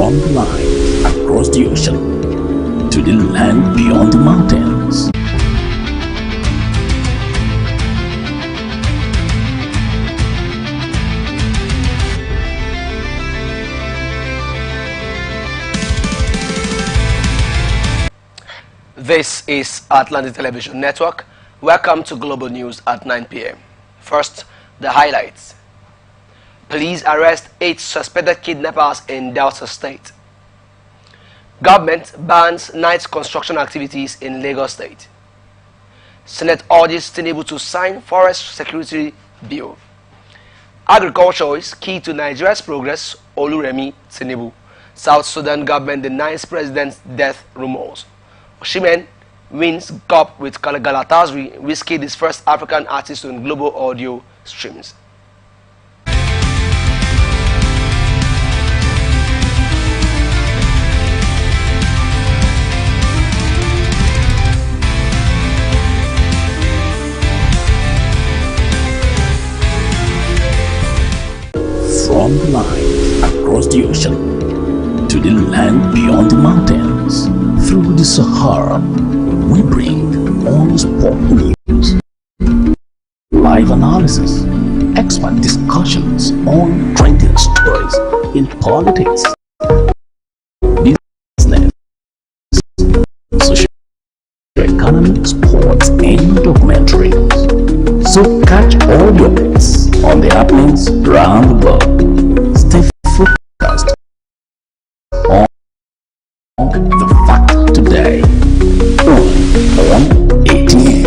From the line across the ocean to the land beyond the mountains. This is Atlantic Television Network. Welcome to Global News at 9 p.m. First, the highlights. Police arrest 8 suspected kidnappers in Delta State. Government bans night construction activities in Lagos State. Senate urges Tinubu to sign Forest Security Bill. Agriculture is key to Nigeria's progress, Oluremi Tinubu. South Sudan government denies president's death rumors. Oshimen wins cup with Galatasaray. Wizkid is first African artist on global audio streams. From the line across the ocean to the land beyond the mountains, through the Sahara, we bring on-spot news, live analysis, expert discussions on trending stories in politics, business, social economy, sports, and documentaries. So catch all your bets on the happenings around the world. Stay focused on the fact today on 18.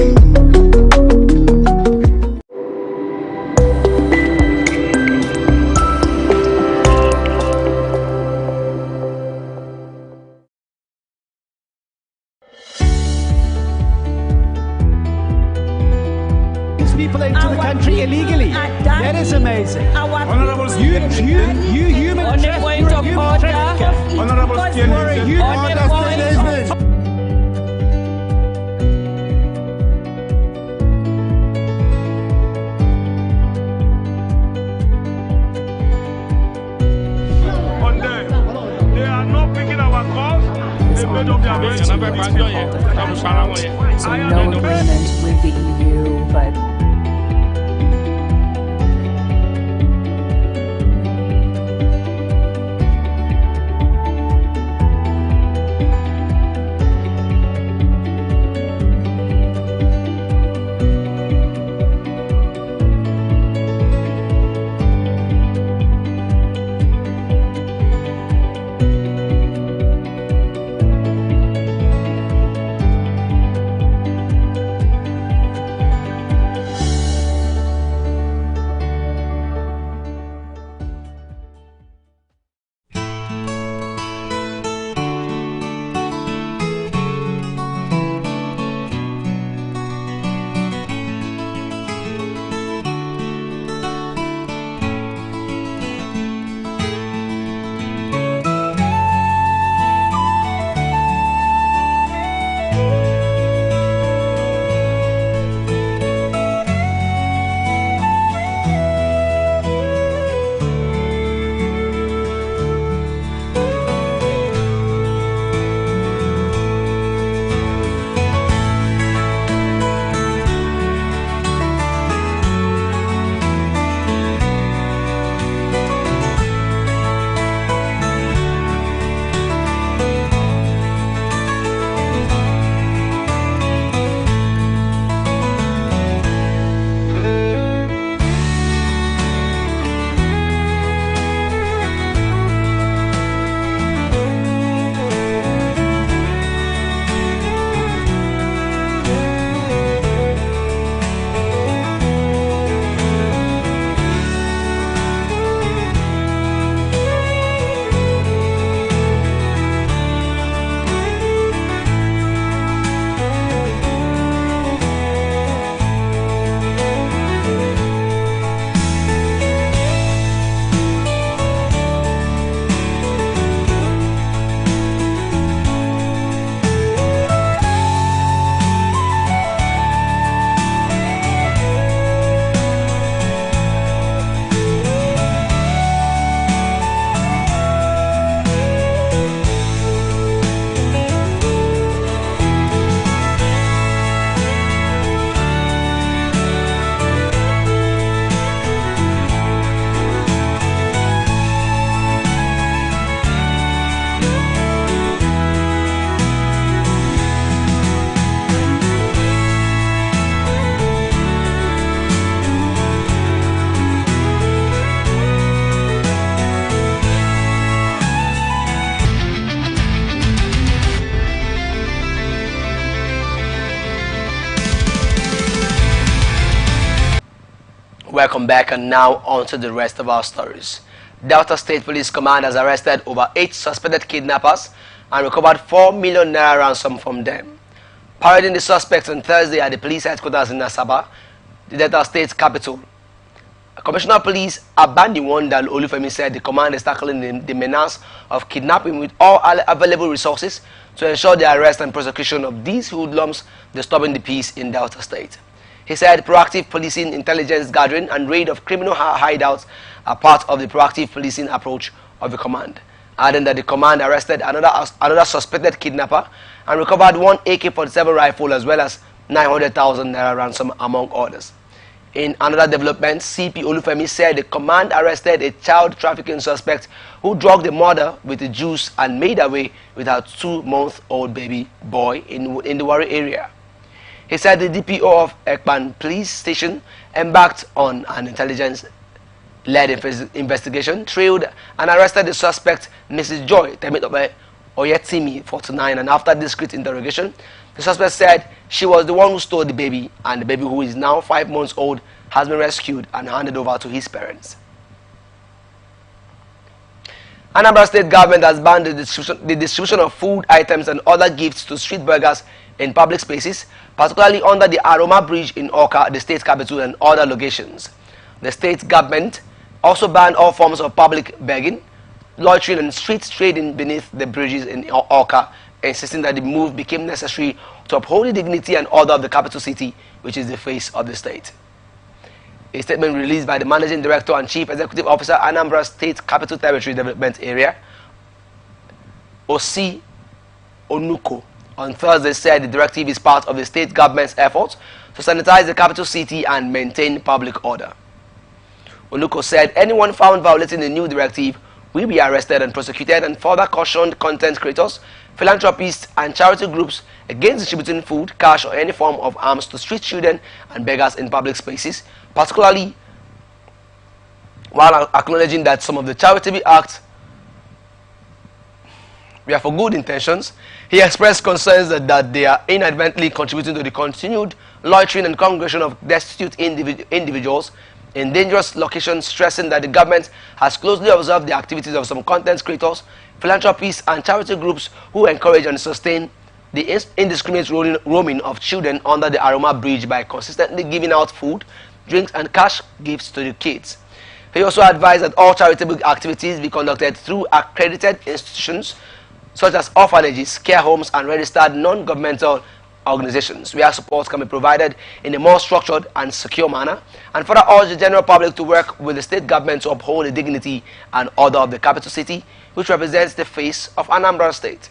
People into the country illegally. That is amazing. You human trafficker. Honorable they are not picking our calls. They made up their minds. So no agreement with the EU, but Welcome back, and now on to the rest of our stories. Delta State Police Command has arrested over 8 suspected kidnappers and recovered 4 million naira ransom from them. Parading the suspects on Thursday at the police headquarters in Asaba, the Delta State capital. Commissioner of Police Abandi Wandal Olufemi said the command is tackling the menace of kidnapping with all available resources to ensure the arrest and prosecution of these hoodlums disturbing the peace in Delta State. He said proactive policing, intelligence gathering, and raid of criminal hideouts are part of the proactive policing approach of the command, adding that the command arrested another suspected kidnapper and recovered one AK-47 rifle as well as 900,000 naira ransom, among others. In another development, CP Olufemi said the command arrested a child trafficking suspect who drugged the mother with the juice and made away with her 2-month-old baby boy in the Wari area. He said the DPO of Ekpan Police Station embarked on an intelligence-led investigation, trailed and arrested the suspect, Mrs. Joy Temitope Oyetimi, 49, and after discreet interrogation, the suspect said she was the one who stole the baby, and the baby, who is now 5 months old, has been rescued and handed over to his parents. Anambra State government has banned the distribution of food items and other gifts to street beggars in public spaces, particularly under the Aroma Bridge in Oka, the state capital, and other locations. The state government also banned all forms of public begging, loitering, and street trading beneath the bridges in Oka, insisting that the move became necessary to uphold the dignity and order of the capital city, which is the face of the state. A statement released by the Managing Director and Chief Executive Officer, Anambra State Capital Territory Development Area, Osi Onuko, on Thursday said the directive is part of the state government's efforts to sanitize the capital city and maintain public order. Onuko said anyone found violating the new directive will be arrested and prosecuted, and further cautioned content creators, philanthropists, and charity groups against distributing food, cash, or any form of arms to street children and beggars in public spaces, particularly while acknowledging that some of the charitable acts were for good intentions. He expressed concerns that they are inadvertently contributing to the continued loitering and congregation of destitute individuals in dangerous locations, stressing that the government has closely observed the activities of some content creators, philanthropists, and charity groups who encourage and sustain the indiscriminate roaming of children under the Aroma Bridge by consistently giving out food, drinks, and cash gifts to the kids. He also advised that all charitable activities be conducted through accredited institutions such as orphanages, care homes, and registered non-governmental organizations, where support can be provided in a more structured and secure manner, and further urge the general public to work with the state government to uphold the dignity and order of the capital city, which represents the face of Anambra State.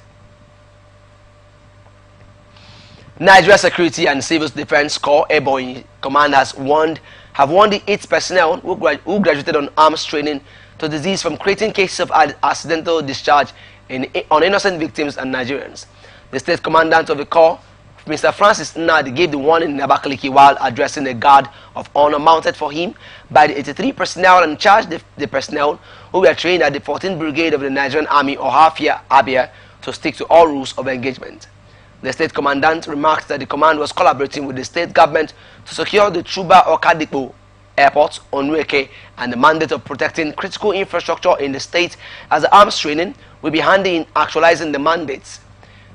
Nigeria Security and Civil Defense Corps Airborne Command have warned the 8 personnel who graduated on arms training to disease from creating cases of accidental discharge on innocent victims and Nigerians. The state commandant of the Corps, Mr. Francis Nnadi, gave the warning in Abakaliki while addressing a guard of honor mounted for him by the 83 personnel, and charged the personnel who were trained at the 14th Brigade of the Nigerian Army, or Hafia Abia, to stick to all rules of engagement. The state commandant remarked that the command was collaborating with the state government to secure the Chuba Okadipo Airport, Onweke, and the mandate of protecting critical infrastructure in the state, as the arms training will be handy in actualizing the mandates.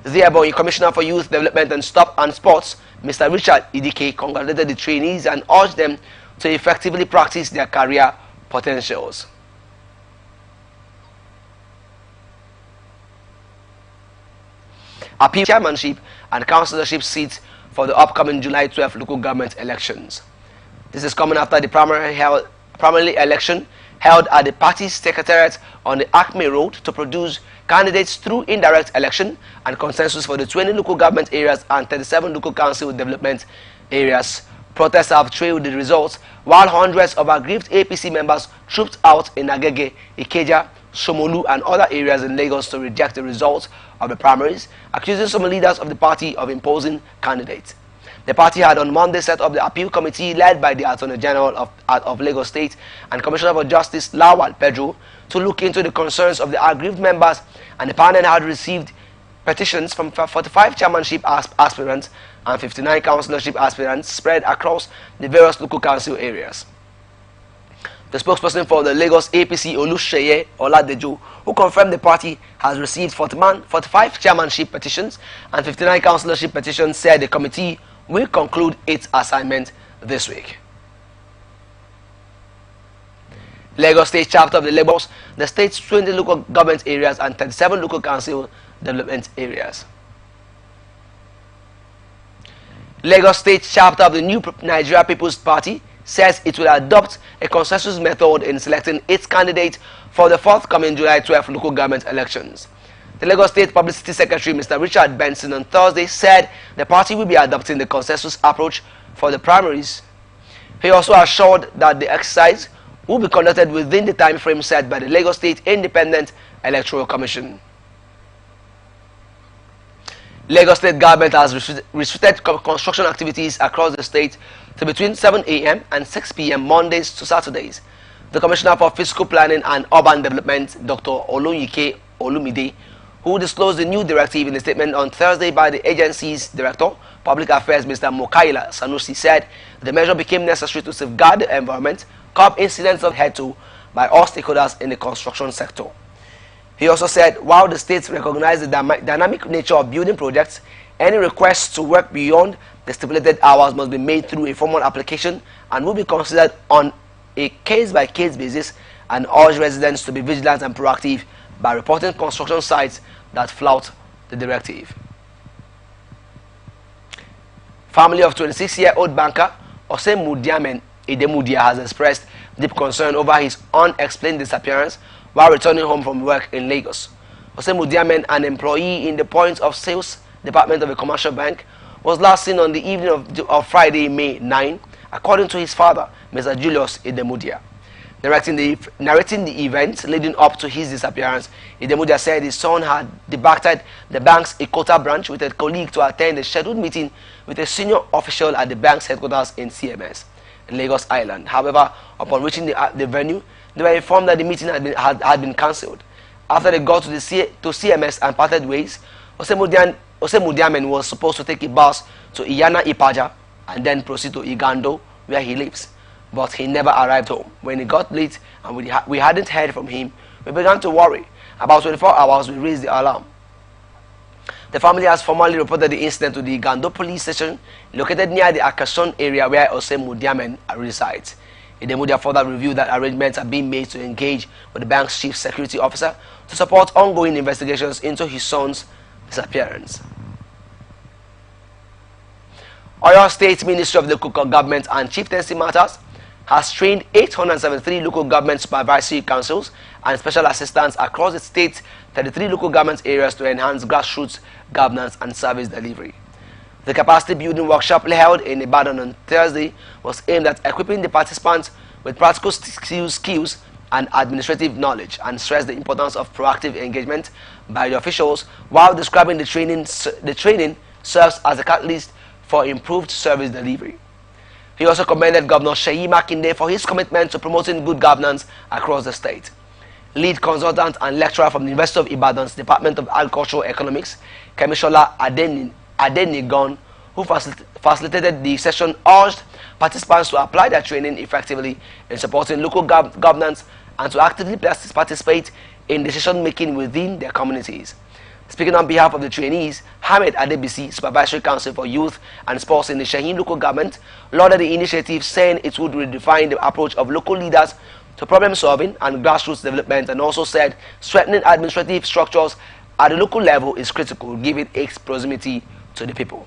The Airborne Commissioner for Youth Development and Sports, Mr. Richard Idike, congratulated the trainees and urged them to effectively practice their career potentials. Appeal chairmanship and councillorship seats for the upcoming July 12 local government elections. This is coming after the primary election held at the party's secretariat on the Acme Road to produce candidates through indirect election and consensus for the 20 local government areas and 37 local council development areas. Protests have trailed the results, while hundreds of aggrieved APC members trooped out in Agege, Ikeja, Shomolu, and other areas in Lagos to reject the results of the primaries, accusing some leaders of the party of imposing candidates. The party had on Monday set up the appeal committee led by the Attorney General of Lagos State and Commissioner for Justice Lawal Pedro to look into the concerns of the aggrieved members, and the panel had received petitions from 45 chairmanship aspirants and 59 councillorship aspirants spread across the various local council areas. The spokesperson for the Lagos APC, Olusheye Oladejo, who confirmed the party has received 45 chairmanship petitions and 59 councillorship petitions, said the committee will conclude its assignment this week. Lagos State chapter of the Lagos, the state's 20 local government areas and 37 local council development areas. Lagos State chapter of the New Nigeria People's Party says it will adopt a consensus method in selecting its candidate for the forthcoming July 12 local government elections. The Lagos State Publicity Secretary, Mr. Richard Benson, on Thursday said the party will be adopting the consensus approach for the primaries. He also assured that the exercise will be conducted within the time frame set by the Lagos State Independent Electoral Commission. Lagos State government has restricted construction activities across the state to between 7 a.m. and 6 p.m. Mondays to Saturdays. The Commissioner for Physical Planning and Urban Development, Dr. Oluyike Olumide, who disclosed the new directive in a statement on Thursday by the agency's Director, Public Affairs, Mr. Mokaila Sanusi, said the measure became necessary to safeguard the environment, curb incidents of head to by all stakeholders in the construction sector. He also said, while the states recognize the dynamic nature of building projects, any requests to work beyond the stipulated hours must be made through a formal application and will be considered on a case-by-case basis, and urge residents to be vigilant and proactive by reporting construction sites that flout the directive. Family of 26-year-old banker Ose Mudiamen Idemudia has expressed deep concern over his unexplained disappearance while returning home from work in Lagos. Ose Mudiamen, an employee in the point of sales department of a commercial bank, was last seen on the evening of Friday, May 9, according to his father, Mr. Julius Idemudia. Narrating the events leading up to his disappearance, Idemudia said his son had departed the bank's Ikota branch with a colleague to attend a scheduled meeting with a senior official at the bank's headquarters in CMS, in Lagos Island. However, upon reaching the venue, they were informed that the meeting had been cancelled. After they got to CMS and parted ways, Ose Mudiamen was supposed to take a bus to Iyana Ipaja and then proceed to Igando, where he lives. But he never arrived home. When it got late and we hadn't heard from him, we began to worry. About 24 hours, we raised the alarm. The family has formally reported the incident to the Igando police station located near the Akason area where Ose Mudiamen resides. Idemudia further revealed that arrangements are being made to engage with the bank's chief security officer to support ongoing investigations into his son's disappearance. Oyo State Ministry of Local Government and Chieftaincy Matters has trained 873 local government supervisory councils and special assistants across the state's 33 local government areas to enhance grassroots governance and service delivery. The capacity building workshop held in Ibadan on Thursday was aimed at equipping the participants with practical skills and administrative knowledge, and stressed the importance of proactive engagement by the officials, while describing the training serves as a catalyst for improved service delivery. He also commended Governor Seyi Makinde for his commitment to promoting good governance across the state. Lead consultant and lecturer from the University of Ibadan's Department of Agricultural Economics, Kemishola Adenigon, who facilitated the session, urged participants to apply their training effectively in supporting local governance and to actively participate in decision-making within their communities. Speaking on behalf of the trainees, Hamed Adebisi, Supervisory Council for Youth and Sports in the Shehin local government, lauded the initiative, saying it would redefine the approach of local leaders to problem-solving and grassroots development, and also said strengthening administrative structures at the local level is critical, given its proximity to the people.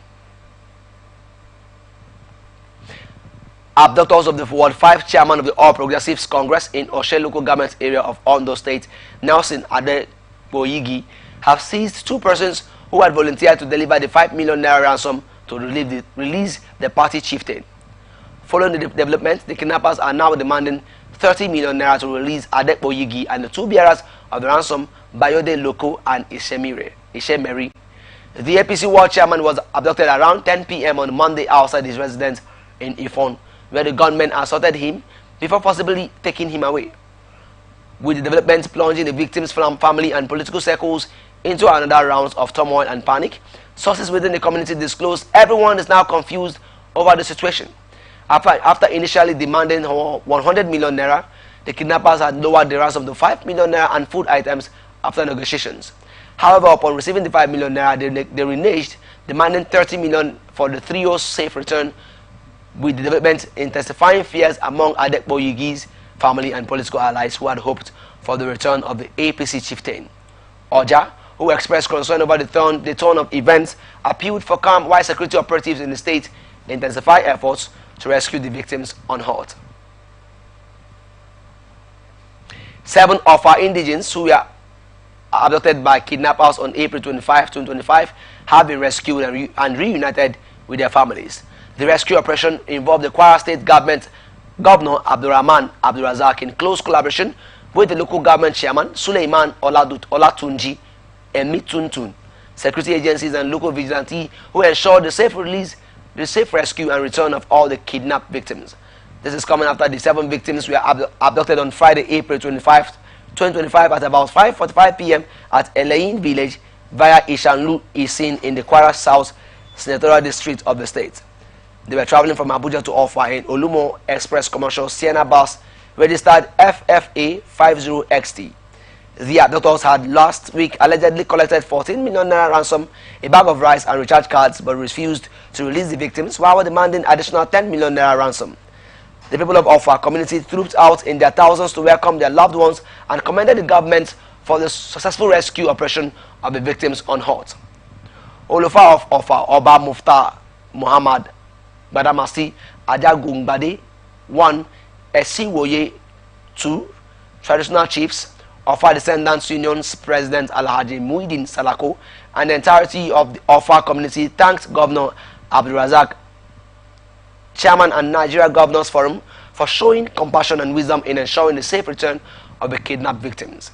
Abductors of the Ward 5 chairman of the All Progressives Congress in Oshe local government area of Ondo State, Nelson Adeboyigi, have seized 2 persons who had volunteered to deliver the 5 million naira ransom to release the party chieftain. Following the development, the kidnappers are now demanding 30 million naira to release Adeboyigi and the 2 bearers of the ransom, Bayode Loko and Ishemeri. The APC Ward chairman was abducted around 10 p.m. on Monday outside his residence in Ifon, where the gunmen assaulted him before possibly taking him away. With the development plunging the victim's family and political circles into another round of turmoil and panic, sources within the community disclosed everyone is now confused over the situation. After initially demanding 100 million naira, the kidnappers had lowered the ransom to 5 million naira and food items after negotiations. However, upon receiving the 5 million naira, they reneged, demanding 30 million for the trio's safe return, with the development intensifying fears among Adekpo Yigi's family and political allies who had hoped for the return of the APC chieftain. Oja, who expressed concern over the turn of events, appealed for calm while security operatives in the state intensify efforts to rescue the victims unhurt. 7 of our indigents who were abducted by kidnappers on April 25, 2025 have been rescued and reunited with their families. The rescue operation involved the Kwara State Government Governor Abdurrahman Abdurazak in close collaboration with the local government chairman Suleiman Olatunji and Mituntun, security agencies and local vigilante who ensured the safe release, the safe rescue and return of all the kidnapped victims. This is coming after the 7 victims were abducted on Friday, April 25, 2025 at about 5:45 p.m. at Elaine village via Ishanlu Isin in the Kwara South Senatorial District of the state. They were traveling from Abuja to Offa in Olumo Express Commercial Sienna bus registered FFA 50XT. The abductors had last week allegedly collected 14 million naira ransom, a bag of rice and recharge cards, but refused to release the victims while demanding additional 10 million naira ransom. The people of Offa community trooped out in their thousands to welcome their loved ones and commended the government for the successful rescue operation of the victims unhurt. Olufa of Offa, Oba Mufta Muhammad Badamasi Ajagungbade 1, Esiwoye 2, traditional chiefs, Offa Descendants Union's President Alhaji Muhyiddin Salako, and the entirety of the Offa community thanked Governor Abdurazak, Chairman and Nigeria Governors Forum, for showing compassion and wisdom in ensuring the safe return of the kidnapped victims.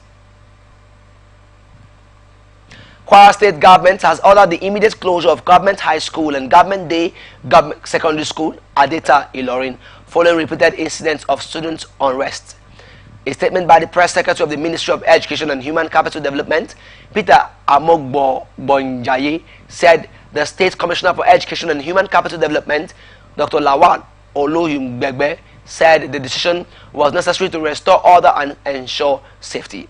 Kwara State Government has ordered the immediate closure of Government High School and Government Day Government Secondary School, Adeta, Ilorin, following repeated incidents of student unrest. A statement by the Press Secretary of the Ministry of Education and Human Capital Development, Peter Amogbo Bonjaye, said the State Commissioner for Education and Human Capital Development, Dr. Lawal Olohumbegbe, said the decision was necessary to restore order and ensure safety.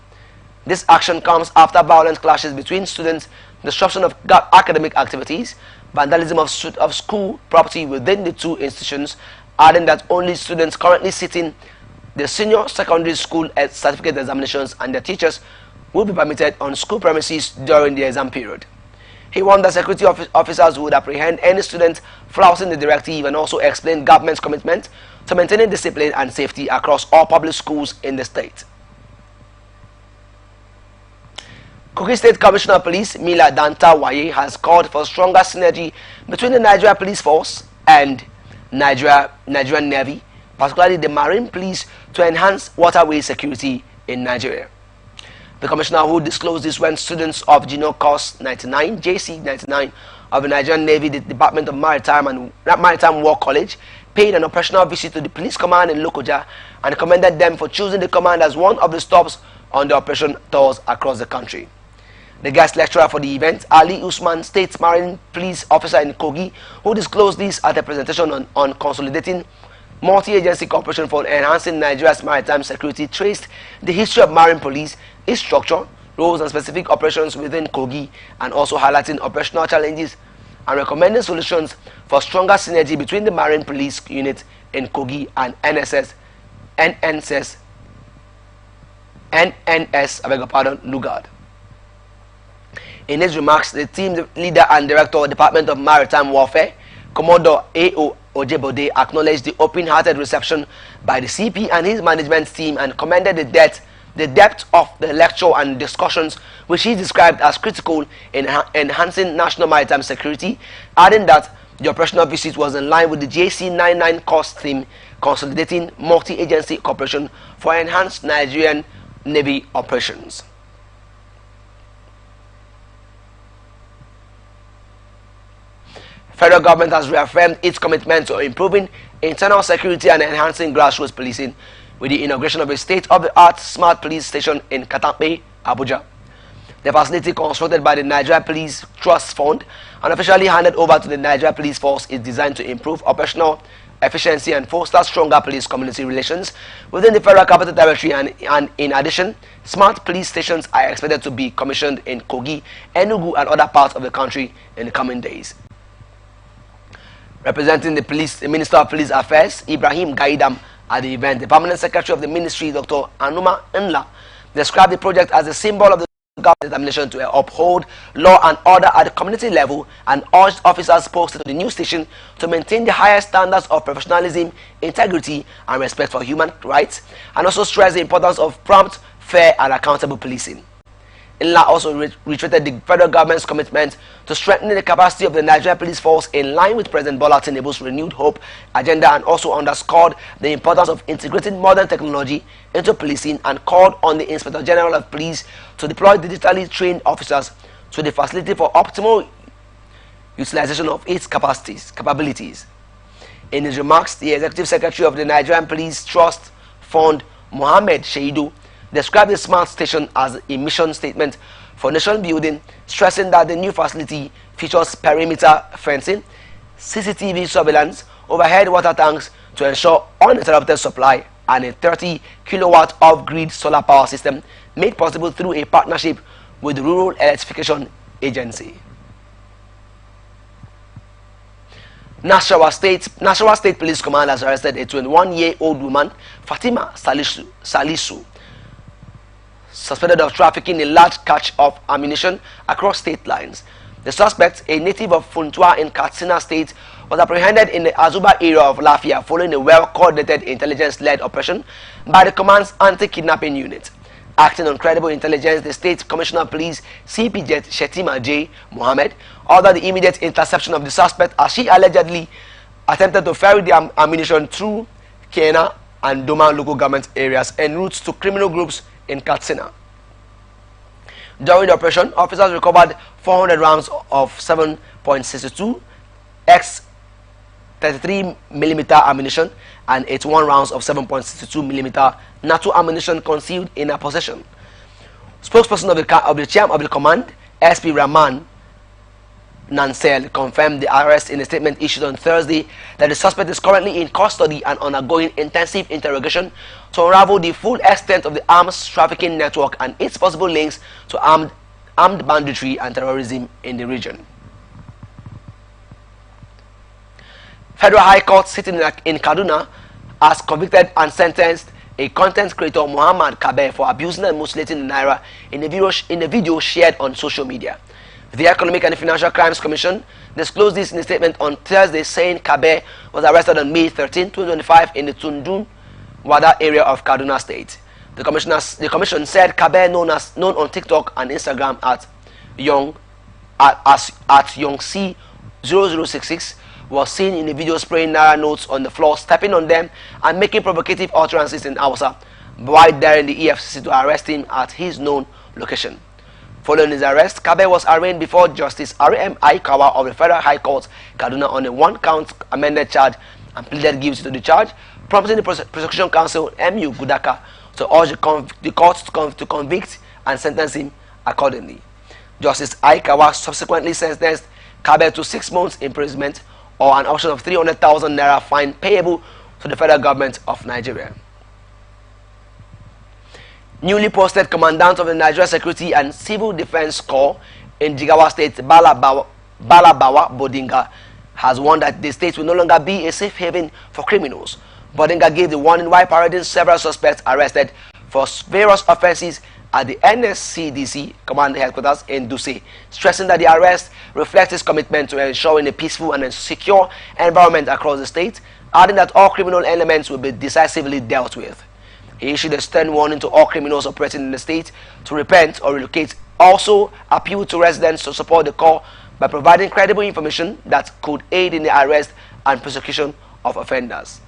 This action comes after violent clashes between students, disruption of academic activities, vandalism of school property within the two institutions, adding that only students currently sitting the senior secondary school certificate examinations and their teachers will be permitted on school premises during the exam period. He warned that security officers would apprehend any student flouting the directive and also explain government's commitment to maintaining discipline and safety across all public schools in the state. Kogi State Commissioner of Police Mila Danta Waye has called for stronger synergy between the Nigeria Police Force and Nigerian Navy, particularly the Marine Police, to enhance waterway security in Nigeria. The commissioner, who disclosed this when students of Junior Course 99, JC 99 of the Nigerian Navy, the Department of Maritime War College, paid an operational visit to the police command in Lokoja and commended them for choosing the command as one of the stops on the operation tours across the country. The guest lecturer for the event, Ali Usman, State Marine Police Officer in Kogi, who disclosed this at a presentation on consolidating multi-agency cooperation for enhancing Nigeria's maritime security, traced the history of marine police, its structure, roles and specific operations within Kogi, and also highlighting operational challenges and recommending solutions for stronger synergy between the Marine Police Unit in Kogi and NNS, Lugard. In his remarks, the team leader and director of the Department of Maritime Warfare, Commodore A.O. Ojebode, acknowledged the open-hearted reception by the CP and his management team and commended the depth of the lecture and discussions, which he described as critical in enhancing national maritime security, adding that the operational visit was in line with the JC99 course theme, consolidating multi-agency cooperation for enhanced Nigerian Navy operations. Federal government has reaffirmed its commitment to improving internal security and enhancing grassroots policing with the inauguration of a state-of-the-art smart police station in Katampe, Abuja. The facility, constructed by the Nigeria Police Trust Fund and officially handed over to the Nigeria Police Force, is designed to improve operational efficiency and foster stronger police-community relations within the Federal Capital Territory, and in addition, smart police stations are expected to be commissioned in Kogi, Enugu and other parts of the country in the coming days. Representing the Minister of Police Affairs, Ibrahim Gaidam, at the event, the Permanent Secretary of the Ministry, Dr. Anuma Nla, described the project as a symbol of the government's determination to uphold law and order at the community level, and urged officers posted to the new station to maintain the highest standards of professionalism, integrity, and respect for human rights, and also stressed the importance of prompt, fair, and accountable policing. Nla also reiterated the federal government's commitment to strengthening the capacity of the Nigerian police force in line with President Bola Tinubu's renewed hope agenda, and also underscored the importance of integrating modern technology into policing, and called on the Inspector General of Police to deploy digitally trained officers to the facility for optimal utilization of its capabilities. In his remarks, the Executive Secretary of the Nigerian Police Trust Fund, Mohammed Sheidu, described the smart station as a mission statement for nation building, stressing that the new facility features perimeter fencing, CCTV surveillance, overhead water tanks to ensure uninterrupted supply, and a 30 kilowatt off-grid solar power system made possible through a partnership with the Rural Electrification Agency. Nasarawa State Police Command has arrested a 21-year-old woman, Fatima Salisu, suspected of trafficking a large catch of ammunition across state lines. The suspect, a native of Funtua in Katsina State, was apprehended in the Azuba area of Lafia following a well-coordinated intelligence-led operation by the command's anti-kidnapping unit. Acting on credible intelligence, the State Commissioner of Police, CP Shetima J. Mohammed, ordered the immediate interception of the suspect as she allegedly attempted to ferry the ammunition through Kena and Doma local government areas en route to criminal groups in Katsina. During the operation, officers recovered 400 rounds of 7.62 x 33mm ammunition and 81 rounds of 7.62mm NATO ammunition concealed in her possession. Spokesperson of the chairman of the command, SP Rahman Nansel, confirmed the arrest in a statement issued on Thursday that the suspect is currently in custody and undergoing intensive interrogation to unravel the full extent of the arms trafficking network and its possible links to armed banditry and terrorism in the region. Federal High Court sitting in Kaduna has convicted and sentenced a content creator, Muhammad Kabir, for abusing and mutilating the naira in a video shared on social media. The Economic and Financial Crimes Commission disclosed this in a statement on Thursday, saying Kabir was arrested on May 13, 2025 in the Tundun Wada area of Kaduna State. The commission said Kabir, known on TikTok and Instagram at YongC0066, was seen in the video spraying naira notes on the floor, stepping on them, and making provocative utterances in Hausa, while daring the EFCC to arrest him at his known location. Following his arrest, Kabir was arraigned before Justice R.M. Aikawa of the Federal High Court, Kaduna, on a one-count amended charge and pleaded guilty to the charge, prompting the Prosecution Counsel, M.U. Gudaka, to urge the court to convict and sentence him accordingly. Justice Aikawa subsequently sentenced Kabir to 6 months imprisonment or an option of 300,000 naira fine payable to the federal government of Nigeria. Newly posted Commandant of the Nigeria Security and Civil Defense Corps in Jigawa State, Balabawa Bodinga, has warned that the state will no longer be a safe haven for criminals. Bodinga gave the warning while parading several suspects arrested for various offenses at the NSCDC command headquarters in Duse, stressing that the arrest reflects his commitment to ensuring a peaceful and a secure environment across the state, adding that all criminal elements will be decisively dealt with. He issued a stern warning to all criminals operating in the state to repent or relocate. Also appealed to residents to support the Corps by providing credible information that could aid in the arrest and prosecution of offenders.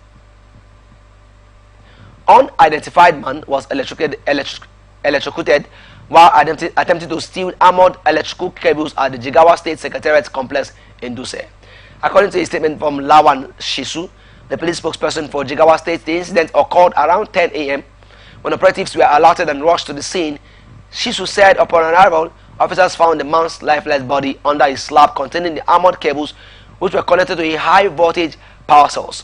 Unidentified man was electrocuted while attempting to steal armored electrical cables at the Jigawa State Secretariat complex in Duse. According to a statement from Lawan Shisu, the police spokesperson for Jigawa State, the incident occurred around 10 a.m. when operatives were alerted and rushed to the scene. Shisu said upon arrival, officers found the man's lifeless body under a slab containing the armored cables which were connected to a high voltage power source.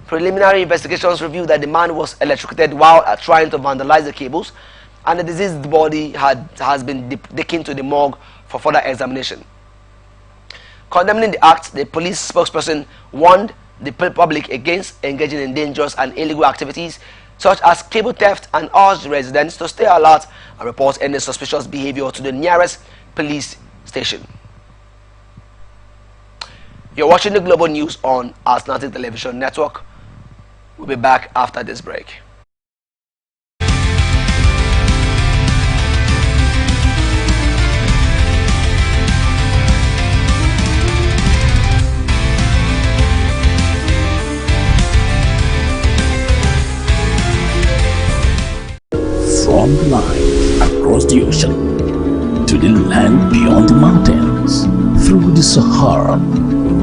Preliminary investigations revealed that the man was electrocuted while trying to vandalize the cables, and the deceased body has been taken to the morgue for further examination. Condemning the act, the police spokesperson warned the public against engaging in dangerous and illegal activities such as cable theft and urged residents to stay alert and report any suspicious behavior to the nearest police station. You're watching the Global News on StarTimes Television Network. We'll be back after this break. From the line across the ocean to the land beyond the mountains, through the Sahara,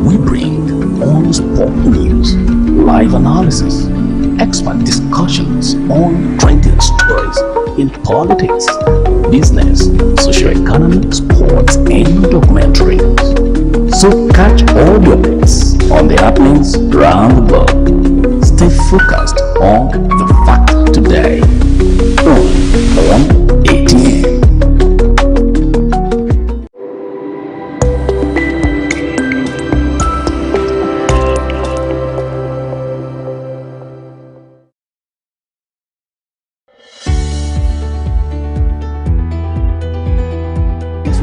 we bring on-spot news, live analysis, expert discussions on trending stories in politics, business, socio-economic, sports, and documentaries. So catch all the updates on the happenings around the world. Stay focused on the fact today. On ATM.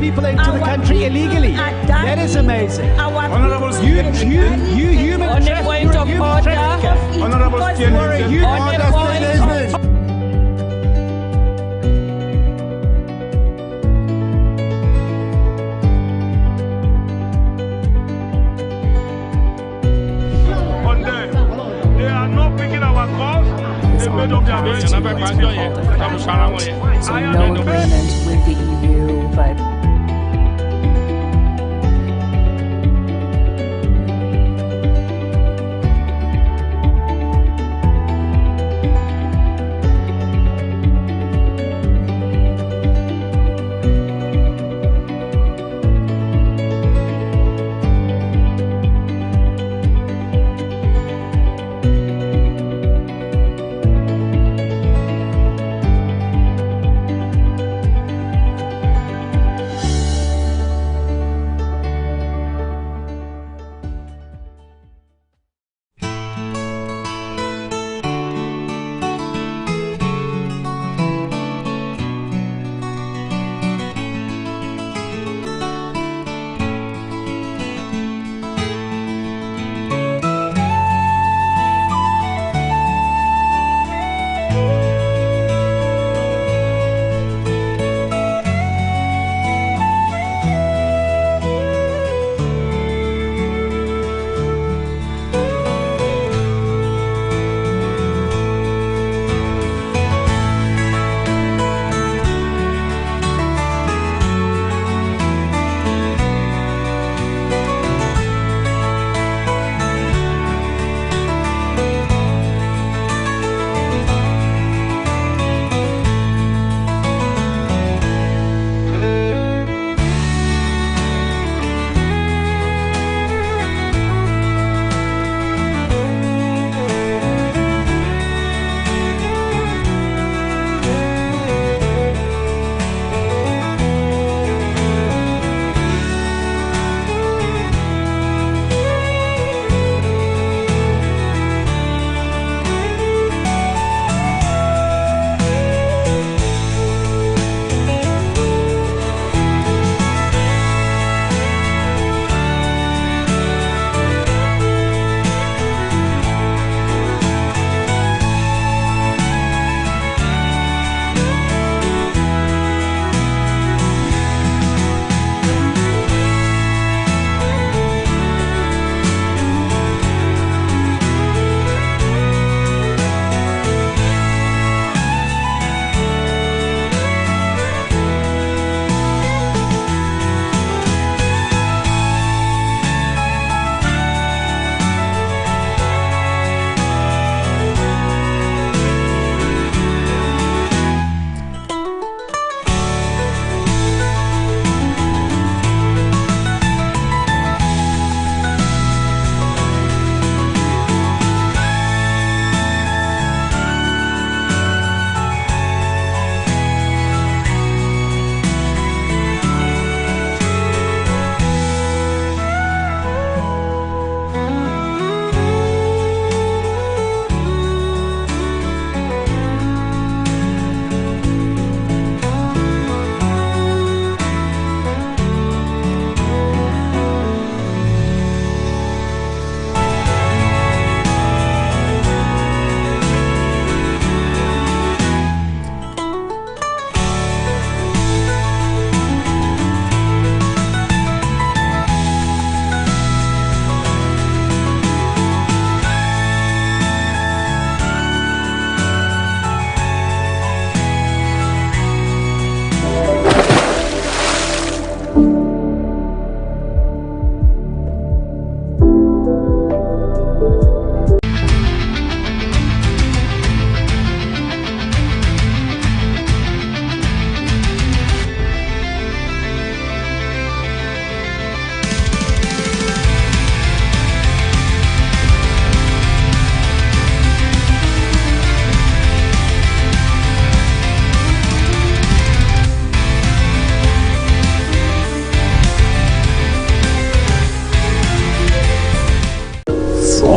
People into the country illegally. That is amazing. Honorable You human On the point of order. Honorable You're a human On the point. They are not picking our calls. They made up their minds. So no agreement with the EU, but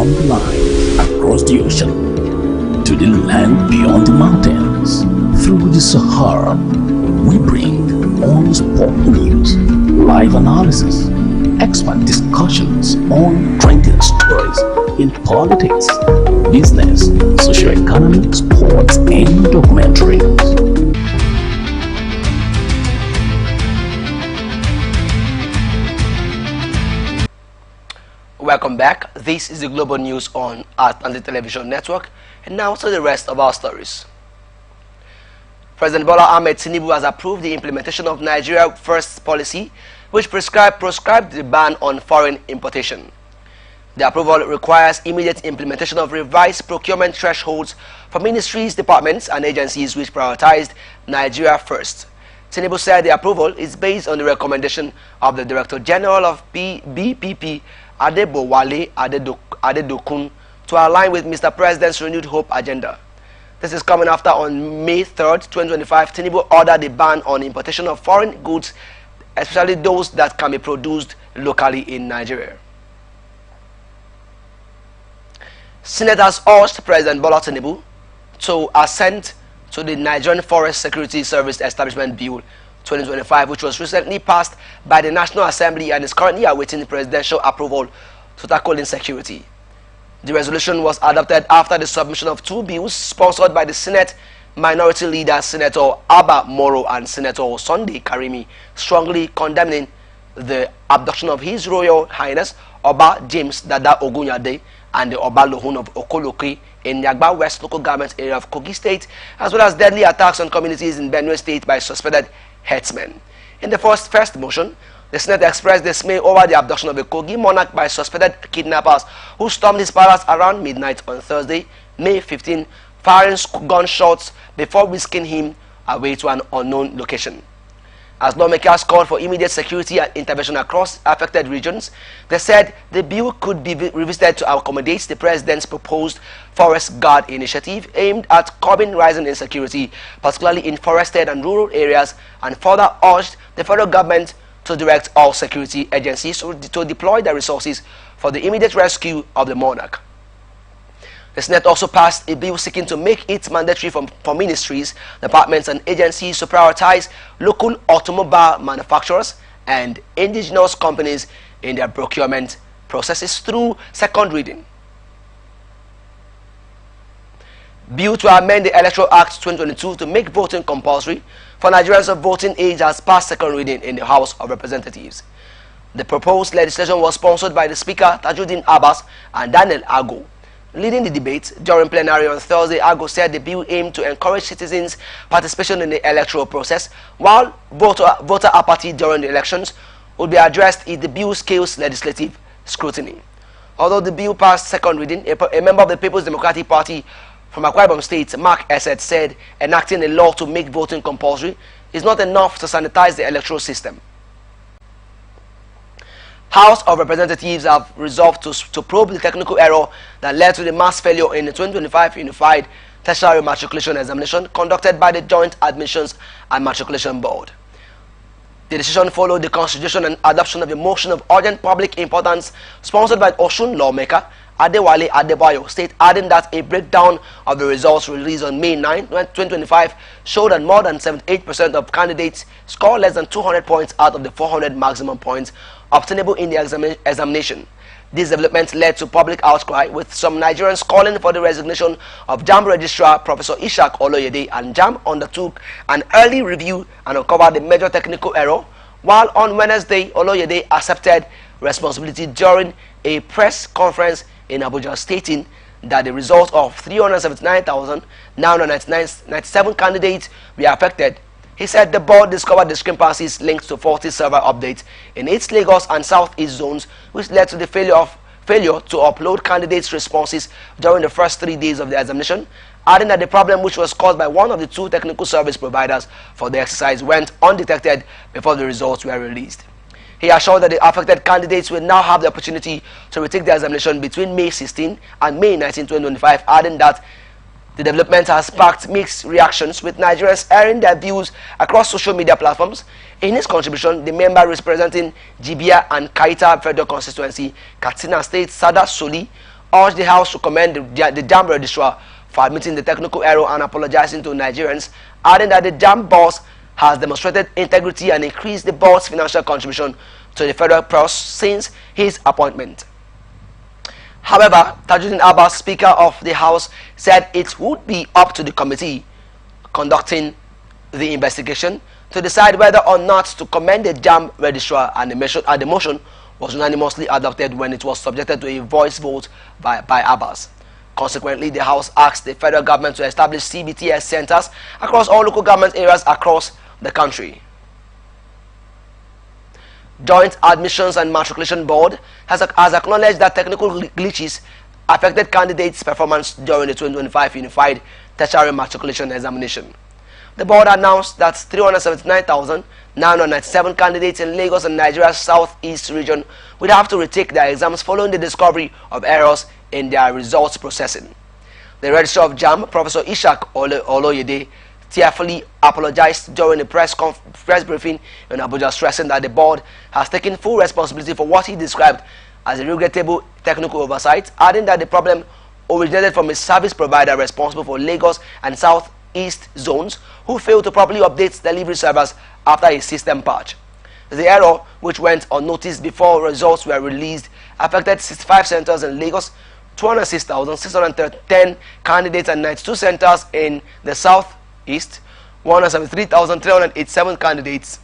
on the line across the ocean to the land beyond the mountains. Through the Sahara, we bring on-spot news, live analysis, expert discussions on trending stories in politics, business, socio-economic, sports, and documentaries. Welcome back. This is the Global News on Atlantic Television Network, and now to the rest of our stories. President Bola Ahmed Tinubu has approved the implementation of Nigeria First policy, which proscribed the ban on foreign importation. The approval requires immediate implementation of revised procurement thresholds for ministries, departments, and agencies which prioritized Nigeria First. Tinubu said the approval is based on the recommendation of the Director General of BPP, Adebowale Adedokun, to align with Mr. President's renewed hope agenda. This is coming after on May 3rd, 2025, Tinubu ordered a ban on importation of foreign goods, especially those that can be produced locally in Nigeria. Senators urged President Bola Tinubu to assent to the Nigerian Forest Security Service Establishment Bill 2025, which was recently passed by the National Assembly and is currently awaiting presidential approval to tackle insecurity. The resolution was adopted after the submission of two bills sponsored by the Senate Minority Leader Senator Abba Moro and Senator Sunday Karimi, strongly condemning the abduction of His Royal Highness Oba James Dada Ogunyade and the Oba Lohun of Okoloki in the Agba West local government area of Kogi State, as well as deadly attacks on communities in Benue State by suspected herdsmen. In the first motion, the Senate expressed dismay over the abduction of a Kogi monarch by suspected kidnappers who stormed his palace around midnight on Thursday, May 15, firing gunshots before whisking him away to an unknown location. As lawmakers called for immediate security and intervention across affected regions, they said the bill could be revisited to accommodate the president's proposed Forest Guard initiative aimed at curbing rising insecurity, particularly in forested and rural areas, and further urged the federal government to direct all security agencies to deploy their resources for the immediate rescue of the monarch. The Senate also passed a bill seeking to make it mandatory for ministries, departments, and agencies to prioritize local automobile manufacturers and indigenous companies in their procurement processes through second reading. Bill to amend the Electoral Act 2022 to make voting compulsory for Nigerians of voting age has passed second reading in the House of Representatives. The proposed legislation was sponsored by the Speaker Tajuddin Abbas and Daniel Ago. Leading the debate during plenary on Thursday, Ago said the bill aimed to encourage citizens' participation in the electoral process, while voter apathy during the elections would be addressed if the bill scales legislative scrutiny. Although the bill passed second reading, a member of the People's Democratic Party from Akwa Ibom State, Mark Esset, said enacting a law to make voting compulsory is not enough to sanitize the electoral system. House of Representatives have resolved to probe the technical error that led to the mass failure in the 2025 Unified Tertiary Matriculation Examination conducted by the Joint Admissions and Matriculation Board. The decision followed the constitution and adoption of a motion of urgent public importance sponsored by Osun lawmaker Adewale Adebayo State, adding that a breakdown of the results released on May 9, 2025 showed that more than 78% of candidates scored less than 200 points out of the 400 maximum points obtainable in the examination. This development led to public outcry, with some Nigerians calling for the resignation of JAMB Registrar Professor Ishak Oloyede, and JAMB undertook an early review and uncovered the major technical error, while on Wednesday, Oloyede accepted responsibility during a press conference in Abuja, stating that the result of 379,997 candidates were affected. He said the board discovered discrepancies linked to faulty server updates in its Lagos and Southeast zones, which led to the failure to upload candidates' responses during the first 3 days of the examination, adding that the problem, which was caused by one of the two technical service providers for the exercise, went undetected before the results were released. He assured that the affected candidates will now have the opportunity to retake the examination between May 16 and May 19, 2025, adding that the development has sparked mixed reactions, with Nigerians airing their views across social media platforms. In his contribution, the member representing Jibia and Kaita Federal Constituency, Katsina State, Sada Soli, urged the House to commend the JAMB registrar for admitting the technical error and apologizing to Nigerians, adding that the JAMB boss has demonstrated integrity and increased the board's financial contribution to the federal purse since his appointment. However, Tajuddin Abbas, Speaker of the House, said it would be up to the committee conducting the investigation to decide whether or not to commend the JAMB registrar, and the motion was unanimously adopted when it was subjected to a voice vote by Abbas. Consequently, the House asked the federal government to establish CBTS centers across all local government areas across the country. Joint Admissions and Matriculation Board has acknowledged that technical glitches affected candidates' performance during the 2025 Unified Tertiary Matriculation Examination. The board announced that 379,997 candidates in Lagos and Nigeria's southeast region would have to retake their exams following the discovery of errors in their results processing. The Registrar of JAMB, Professor Ishak Oloyede, tearfully apologized during a press briefing in Abuja, stressing that the board has taken full responsibility for what he described as a regrettable technical oversight, adding that the problem originated from a service provider responsible for Lagos and Southeast zones who failed to properly update delivery servers after a system patch. The error, which went unnoticed before results were released, affected 65 centers in Lagos, 206,610 candidates, and 92 centers in the Southeast, 173,387 candidates.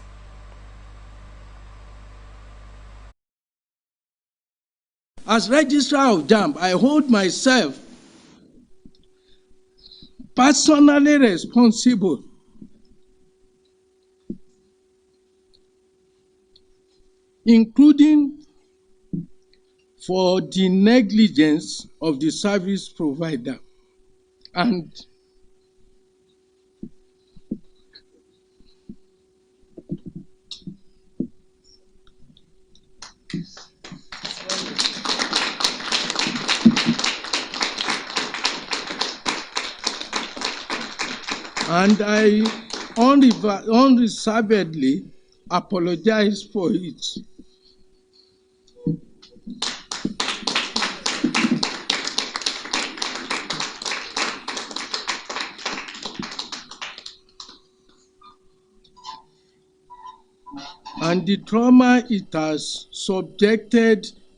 As Registrar of JAMB, I hold myself personally responsible including for the negligence of the service provider and I unreservedly apologize for it. And the trauma it has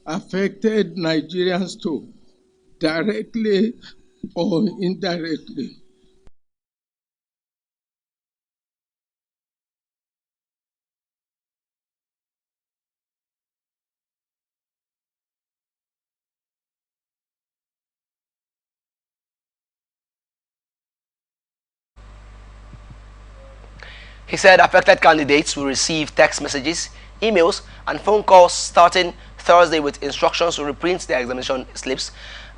affected Nigerians to, directly or indirectly. He said affected candidates will receive text messages, emails, and phone calls starting Thursday with instructions to reprint their examination slips,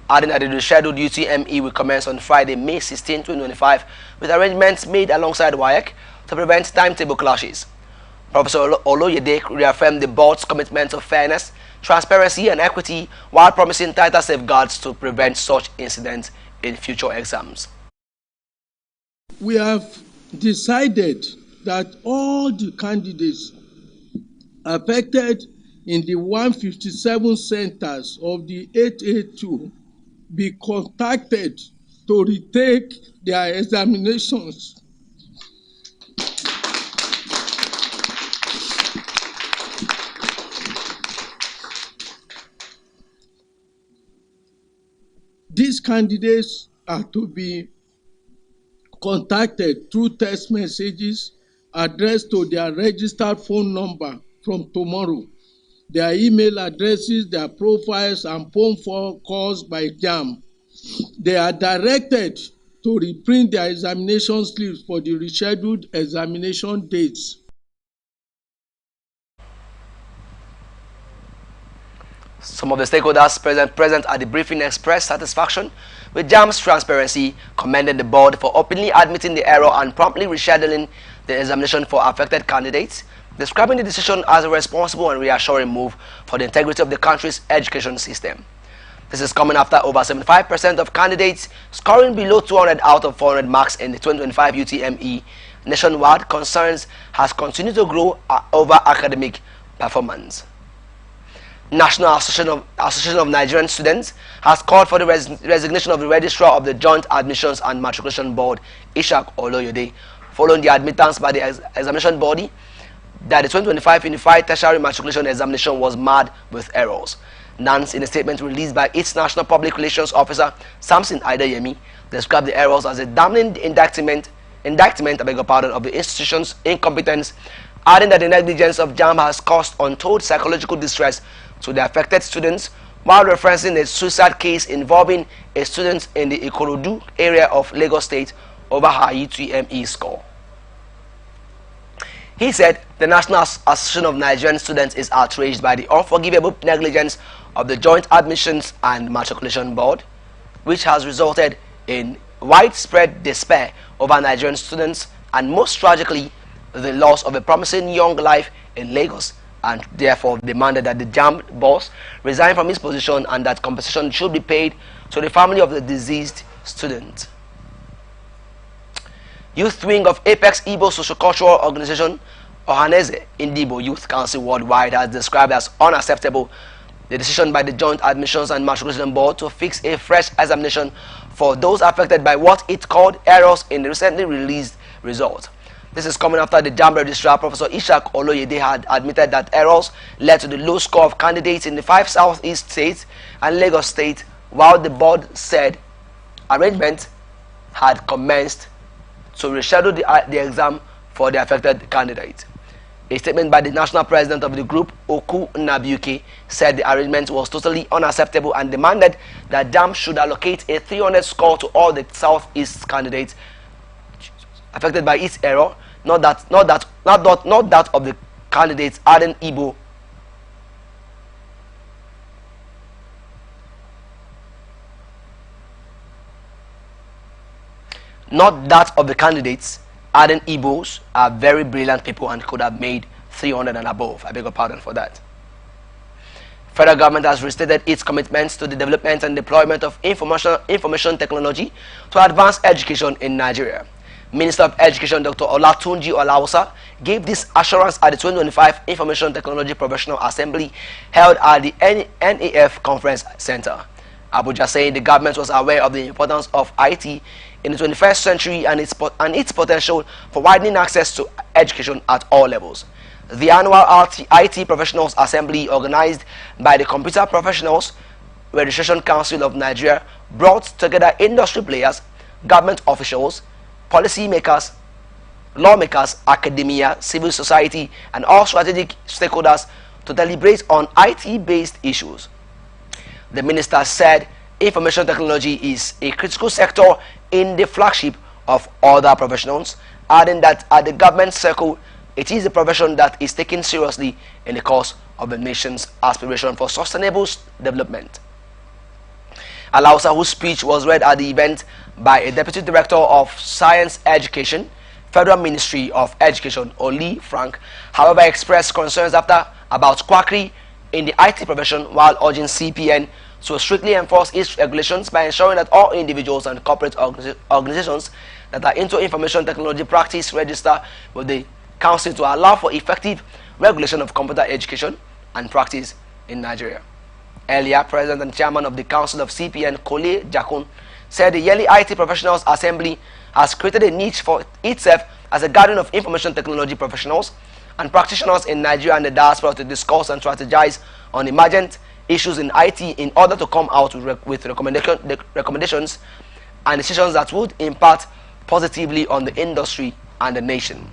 adding that the rescheduled UTME will commence on Friday, May 16, 2025, with arrangements made alongside WAEC to prevent timetable clashes. Professor Oloyede reaffirmed the board's commitment of fairness, transparency, and equity while promising tighter safeguards to prevent such incidents in future exams. We have decided that all the candidates affected in the 157 centers of the 882 be contacted to retake their examinations. These candidates are to be contacted through text messages addressed to their registered phone number from tomorrow, their email addresses, their profiles, and phone calls by JAMB. They are directed to reprint their examination slips for the rescheduled examination dates. Some of the stakeholders present at the briefing expressed satisfaction with JAMB's transparency, commended the board for openly admitting the error and promptly rescheduling the examination for affected candidates, describing the decision as a responsible and reassuring move for the integrity of the country's education system. This is coming after over 75% of candidates scoring below 200 out of 400 marks in the 2025 UTME. Nationwide concerns has continued to grow over academic performance. National Association of Nigerian Students has called for the resignation of the Registrar of the Joint Admissions and Matriculation Board, Ishak Oloyede, following the admittance by the examination body that the 2025 Unified Tertiary Matriculation Examination was marred with errors. NANS, in a statement released by its National Public Relations Officer, Samson Ideyemi, described the errors as a damning indictment of the institution's incompetence, adding that the negligence of JAMB has caused untold psychological distress to the affected students, while referencing a suicide case involving a student in the Ikorodu area of Lagos State over her UTME score. He said the National Association of Nigerian Students is outraged by the unforgivable negligence of the Joint Admissions and Matriculation Board, which has resulted in widespread despair over Nigerian students and, most tragically, the loss of a promising young life in Lagos, and therefore demanded that the JAMB boss resign from his position and that compensation should be paid to the family of the deceased student. Youth wing of Apex Igbo Sociocultural Organization, Ohaneze Indibo Youth Council Worldwide, has described as unacceptable the decision by the Joint Admissions and Matriculation Board to fix a fresh examination for those affected by what it called errors in the recently released result. This is coming after the JAMB Registrar, Professor Ishak Oloyede, had admitted that errors led to the low score of candidates in the 5 Southeast states and Lagos State, while the board said arrangement had commenced to reschedule the exam for the affected candidate. A statement by the national president of the group, Oku Nabuke, said the arrangement was totally unacceptable and demanded that JAMB should allocate a 300 score to all the Southeast candidates affected by its error, not that of the candidates Aden Igbo not that of the candidates. Aden Igbos are very brilliant people and could have made 300 and above. I beg your pardon for that. Federal government has restated its commitments to the development and deployment of information technology to advance education in Nigeria. Minister of Education Dr. Olatunji Olawusa gave this assurance at the 2025 Information Technology Professional Assembly held at the NAF Conference Center, Abuja, saying the government was aware of the importance of IT in the 21st century and its potential for widening access to education at all levels. The annual IT Professionals Assembly, organized by the Computer Professionals Registration Council of Nigeria, brought together industry players, government officials, policy makers, lawmakers, academia, civil society, and all strategic stakeholders to deliberate on IT-based issues. The minister said information technology is a critical sector in the flagship of other professionals, adding that at the government circle, it is a profession that is taken seriously in the course of the nation's aspiration for sustainable development. Alausa, whose speech was read at the event by a Deputy Director of Science Education, Federal Ministry of Education, Oli Frank, however, expressed concerns about quackery in the IT profession, while urging CPN to strictly enforce its regulations by ensuring that all individuals and corporate organizations that are into information technology practice register with the Council to allow for effective regulation of computer education and practice in Nigeria. Earlier, President and Chairman of the Council of CPN, Kole Jakun, said the yearly IT Professionals Assembly has created a niche for itself as a gathering of information technology professionals and practitioners in Nigeria and the diaspora to discuss and strategize on emergent issues in IT in order to come out with recommendations and decisions that would impact positively on the industry and the nation.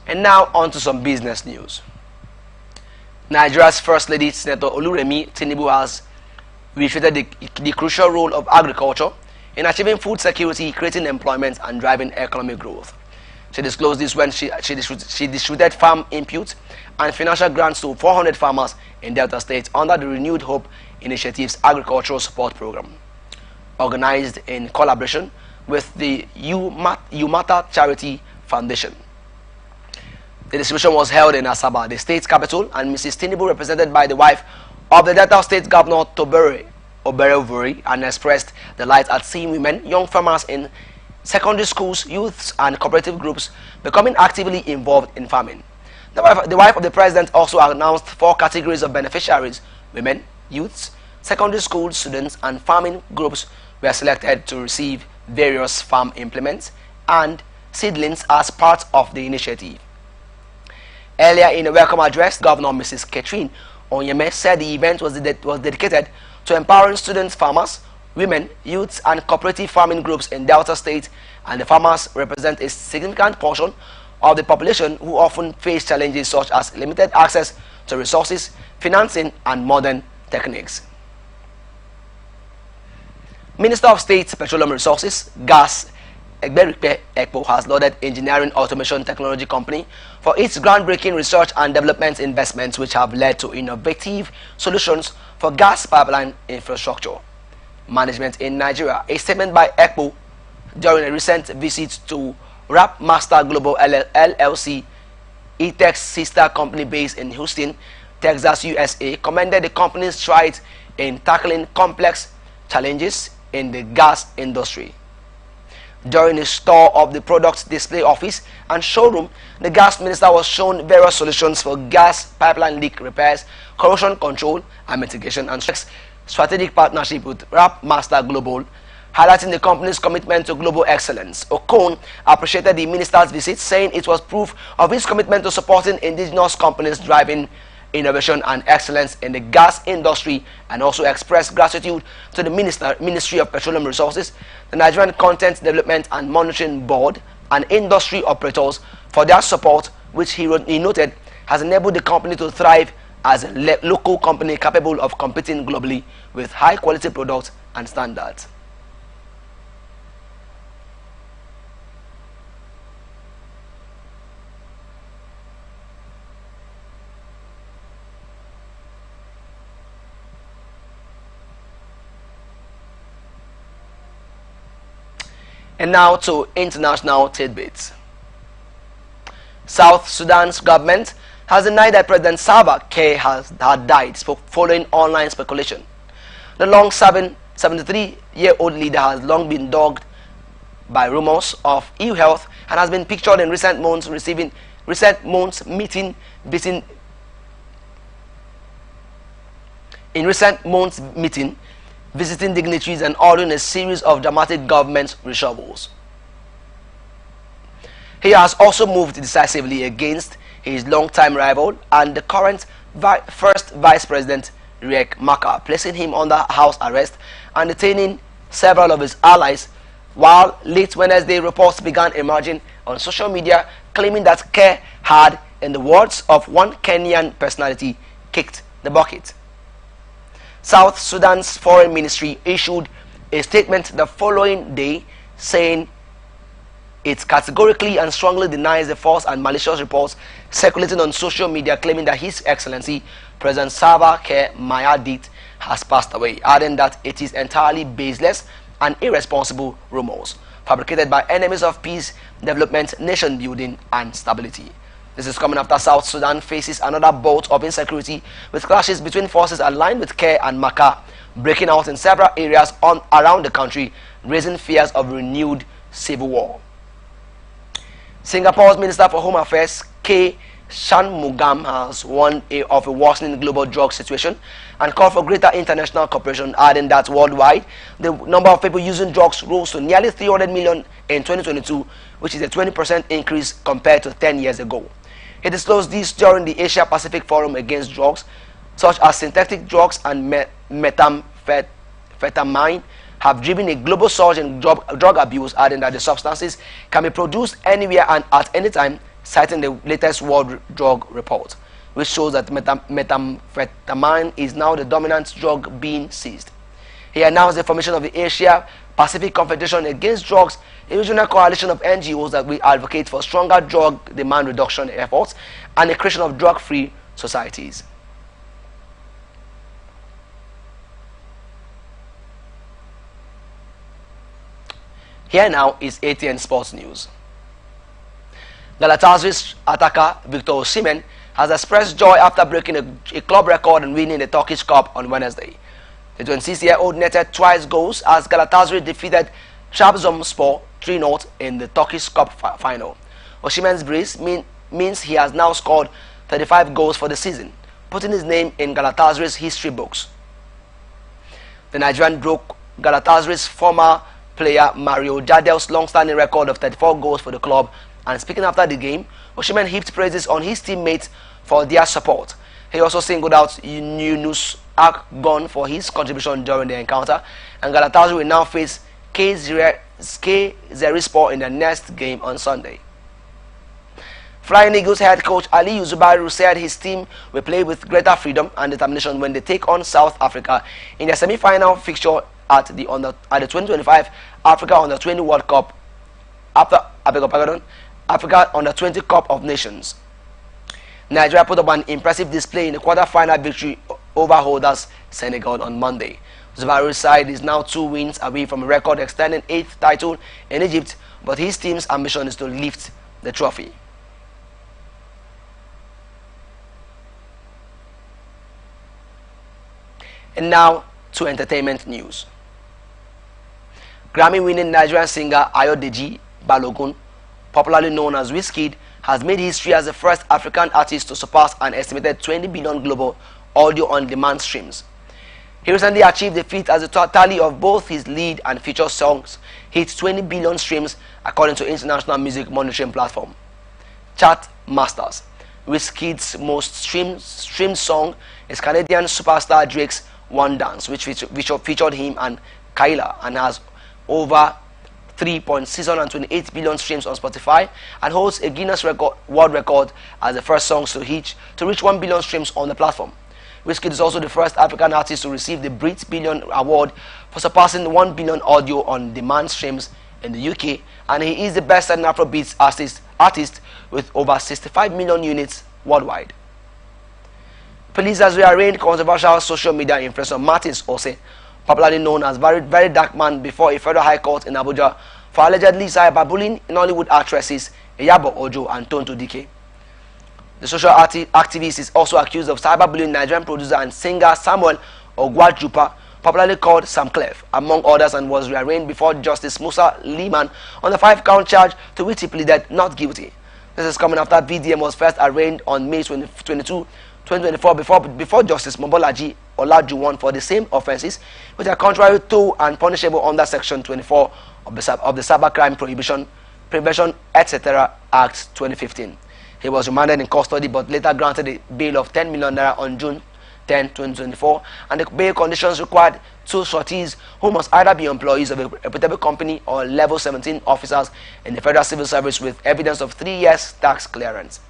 And now on to some business news. Nigeria's First Lady, Senator Oluremi Tinubu, has reiterated the crucial role of agriculture in achieving food security, creating employment, and driving economic growth. She disclosed this when she distributed farm inputs and financial grants to 400 farmers in Delta State under the Renewed Hope Initiative's Agricultural Support Program, organized in collaboration with the You Matter Charity Foundation. The distribution was held in Asaba, the state capital, and Mrs. Tinubu, represented by the wife of the Delta State Governor Tobere Oberevuri, and expressed delight at seeing women, young farmers in secondary schools, youths, and cooperative groups becoming actively involved in farming. The wife of the president also announced 4 categories of beneficiaries: women, youths, secondary school students, and farming groups were selected to receive various farm implements and seedlings as part of the initiative. Earlier in a welcome address, Governor Mrs. Catherine Onyeme said the event was dedicated to empowering students, farmers, women, youths, and cooperative farming groups in Delta State, and the farmers represent a significant portion of the population who often face challenges such as limited access to resources, financing, and modern techniques. Minister of State Petroleum Resources, Gas, Egberikpe Ekpo has lauded Engineering Automation Technology Company for its groundbreaking research and development investments, which have led to innovative solutions for gas pipeline infrastructure management in Nigeria. A statement by Ekpo during a recent visit to Rap Master Global LLC, ETEC's sister company based in Houston, Texas, USA, commended the company's strides in tackling complex challenges in the gas industry. During a tour of the product display office and showroom, the gas minister was shown various solutions for gas pipeline leak repairs, corrosion control and mitigation, and strategic partnership with Rap Master Global, highlighting the company's commitment to global excellence. Okon appreciated the minister's visit, saying it was proof of his commitment to supporting indigenous companies driving innovation and excellence in the gas industry, and also expressed gratitude to the Ministry of Petroleum Resources, the Nigerian Content Development and Monitoring Board, and industry operators for their support, which he noted has enabled the company to thrive as a local company capable of competing globally with high quality products and standards. And now to international tidbits. South Sudan's government has denied that President Salva Kiir had died following online speculation. The long-serving 73-year-old leader has long been dogged by rumors of ill health and has been pictured in recent months visiting dignitaries and ordering a series of dramatic government reshuffles. He has also moved decisively against his longtime rival and the current first Vice President, Riek Machar, placing him under house arrest and detaining several of his allies, while late Wednesday reports began emerging on social media claiming that Kiir had, in the words of one Kenyan personality, kicked the bucket. South Sudan's foreign ministry issued a statement the following day saying it categorically and strongly denies the false and malicious reports circulating on social media claiming that His Excellency President Salva Kiir Mayardit has passed away, adding that it is entirely baseless and irresponsible rumors fabricated by enemies of peace, development, nation building and stability. This is coming after South Sudan faces another bout of insecurity, with clashes between forces aligned with Kiir and Machar breaking out in several areas around the country, raising fears of renewed civil war. Singapore's Minister for Home Affairs, K. Shanmugam, has warned of a worsening global drug situation and called for greater international cooperation, adding that worldwide, the number of people using drugs rose to nearly 300 million in 2022, which is a 20% increase compared to 10 years ago. He disclosed this during the Asia-Pacific Forum Against Drugs, such as synthetic drugs and methamphetamine have driven a global surge in drug abuse, adding that the substances can be produced anywhere and at any time, citing the latest World Drug Report, which shows that methamphetamine is now the dominant drug being seized. He announced the formation of the Pacific Confederation Against Drugs, a regional coalition of NGOs that will advocate for stronger drug demand reduction efforts and the creation of drug-free societies. Here now is ATN Sports News. Galatasaray's attacker Victor Osimhen has expressed joy after breaking a club record and winning the Turkish Cup on Wednesday. The 26-year-old netted twice goals as Galatasaray defeated Trabzonspor 3-0 in the Turkish Cup final. Osimhen's brace means he has now scored 35 goals for the season, putting his name in Galatasaray's history books. The Nigerian broke Galatasaray's former player Mario Jadel's long-standing record of 34 goals for the club, and speaking after the game, Osimhen heaped praises on his teammates for their support. He also singled out Yunus Akgün for his contribution during the encounter, and Galatasaray will now face Kayserispor in the next game on Sunday. Flying Eagles head coach Ali Yuzubaru said his team will play with greater freedom and determination when they take on South Africa in their semi-final fixture at the 2025 Africa Under-20 World Cup Africa Under-20 Cup of Nations. Nigeria put up an impressive display in the quarter-final victory over holders Senegal on Monday. Zubaru's side is now 2 wins away from a record extending 8th title in Egypt, but his team's ambition is to lift the trophy. And now to entertainment news. Grammy-winning Nigerian singer Ayodeji Balogun, popularly known as Wizkid, has made history as the first African artist to surpass an estimated 20 billion global audio-on-demand streams. He recently achieved the feat as the tally of both his lead and feature songs hit 20 billion streams according to international music monitoring platform Chartmasters. Wizkid's most streamed song is Canadian superstar Drake's One Dance, which featured him and Kyla, and has over 3.628 billion streams on Spotify and holds a Guinness World Record as the first song to reach 1 billion streams on the platform. Wizkid is also the first African artist to receive the Brit Billion Award for surpassing 1 billion audio on demand streams in the UK, and he is the best-selling Afrobeats artist with over 65 million units worldwide. Police has rearranged controversial social media influencer Martins Ose, popularly known as very Dark Man, before a federal high court in Abuja for allegedly cyberbullying Nollywood actresses Iyabo Ojo and Tonto Dike. The social activist is also accused of cyberbullying Nigerian producer and singer Samuel Ogwajupa, popularly called Sam Clef, among others, and was rearraigned before Justice Musa Liman on the 5-count charge to which he pleaded not guilty. This is coming after BDM was first arraigned on May 22, 2024 before Justice Mobolaji Olajuwon for the same offences, which are contrary to and punishable under Section 24 of the Cybercrime Prevention etc. Act 2015. He was remanded in custody but later granted a bail of 10 million naira on June 10, 2024, and the bail conditions required 2 sureties who must either be employees of a reputable company or level 17 officers in the Federal Civil Service with evidence of 3 years tax clearance.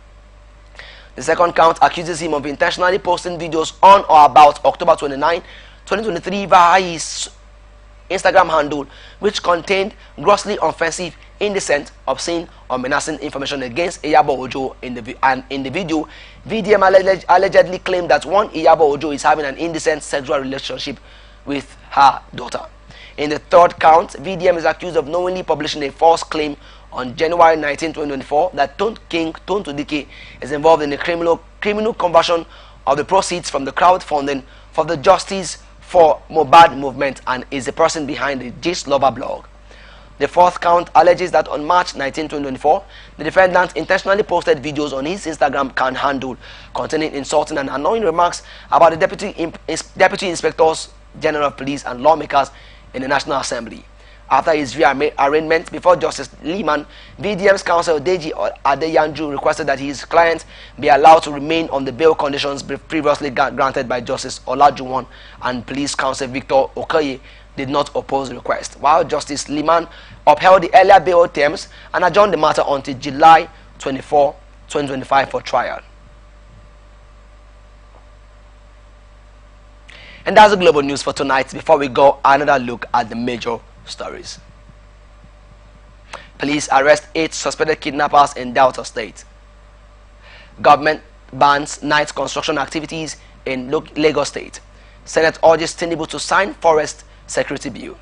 The second count accuses him of intentionally posting videos on or about October 29, 2023 via his Instagram handle, which contained grossly offensive, indecent, obscene, or menacing information against Iyabo Ojo. In the video, VDM allegedly claimed that one Iyabo Ojo is having an indecent sexual relationship with her daughter. In the third count, VDM is accused of knowingly publishing a false claim on January 19, 2024 that Tonto Dike is involved in the criminal conversion of the proceeds from the crowdfunding for the Justice for Mohbad movement and is the person behind the Gist Lover blog. The fourth count alleges that on March 19, 2024, the defendant intentionally posted videos on his Instagram handle containing insulting and annoying remarks about the Deputy Inspectors General of Police and lawmakers in the National Assembly. After his rearraignment before Justice Liman, VDM's counsel Deji Adeyanju requested that his client be allowed to remain on the bail conditions previously granted by Justice Olajuwon, and Police Counsel Victor Okoye did not oppose the request, while Justice Liman upheld the earlier bail terms and adjourned the matter until July 24, 2025 for trial. And that's the global news for tonight. Before we go, another look at the major stories. Police arrest 8 suspected kidnappers in Delta State. Government bans night construction activities in Lagos State. Senate urges Tinubu to sign Forest Security Bill.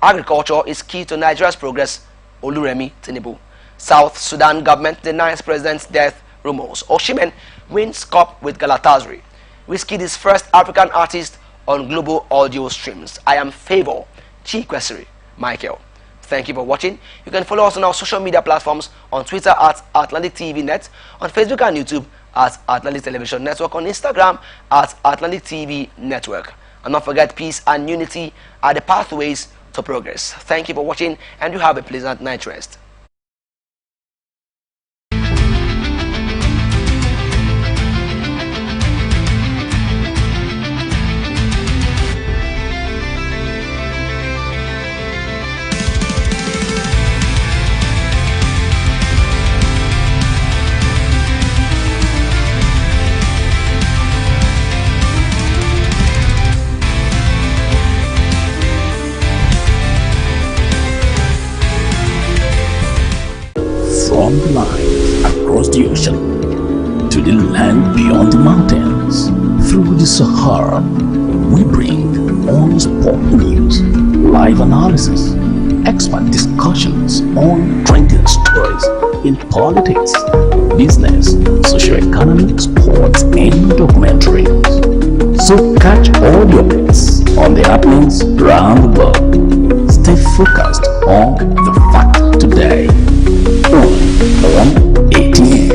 Agriculture is key to Nigeria's progress. Oluremi Tinubu. South Sudan government denies president's death rumors. Osimhen wins cup with Galatasaray. Wizkid is first African artist on global audio streams. I am Favor Chikwesiri Michael. Thank you for watching. You can follow us on our social media platforms on Twitter at Atlantic TV Net, on Facebook and YouTube at Atlantic Television Network, on Instagram at Atlantic TV Network. And don't forget, peace and unity are the pathways to progress. Thank you for watching, and you have a pleasant night rest. From the line across the ocean to the land beyond the mountains, through the Sahara, we bring on-spot news, live analysis, expert discussions on trending stories in politics, business, socio-economic, sports, and documentaries. So catch all your bits on the happenings around the world. Stay focused on the fact today. On 18.